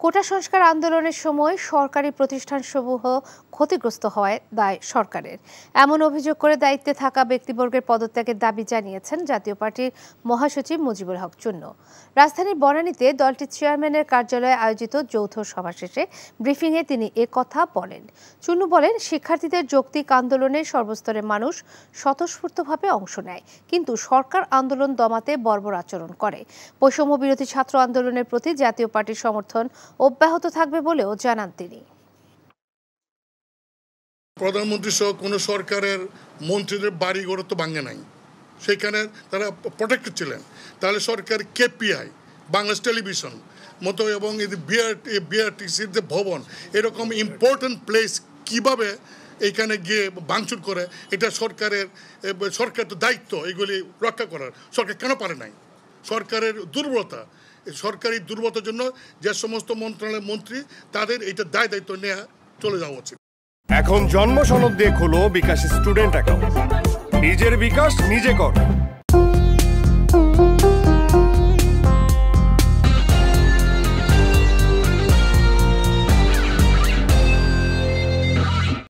কোটা সংস্কার আন্দোলনের সময় সরকারি প্রতিষ্ঠানসমূহ ক্ষতিগ্রস্ত হওয়ায় দায় সরকারের, এমন অভিযোগ করে দায়িত্বে থাকা ব্যক্তিবর্গের পদত্যাগের দাবি জানিয়েছেন জাতীয় পার্টির মহাসচিব মুজিবুল হক চুন্নু। রাজধানীর বনানীতে দলটির চেয়ারম্যানের কার্যালয়ে আয়োজিত যৌথ সভা শেষে ব্রিফিংয়ে তিনি কথা বলেন। চুন্নু বলেন, শিক্ষার্থীদের যৌক্তিক আন্দোলনে সর্বস্তরের মানুষ স্বতঃস্ফূর্তভাবে অংশ নেয়, কিন্তু সরকার আন্দোলন দমাতে বর্বর আচরণ করে। বৈষম্য বিরোধী ছাত্র আন্দোলনের প্রতি জাতীয় পার্টির সমর্থন অব্যাহত থাকবে বলেও জানান তিনি। প্রধানমন্ত্রী সহ কোনো সরকারের মন্ত্রীদের বাড়িঘর তো ভাঙে নাই, সেখানে তারা প্রোটেক্টেড ছিলেন। তাহলে সরকার কেপিআই, বাংলাদেশ টেলিভিশন মতো এবং বিআরটিসির যে ভবন, এরকম ইম্পর্টেন্ট প্লেস কিভাবে এইখানে গিয়ে ভাঙচুর করে, এটা সরকার তো দায়িত্ব এগুলি রক্ষা করার। সরকার কেন পারে নাই? সরকারের দুর্বলতা, সরকারি দুর্বলতার জন্য যে সমস্ত মন্ত্রণালয়ের মন্ত্রী তাদের এটা দায়িত্ব নেওয়া চলে যাওয়া উচিত। এখন জন্ম সনদ দিয়ে খোলো বিকাশ স্টুডেন্ট অ্যাকাউন্ট। নিজের বিকাশ নিজে কর।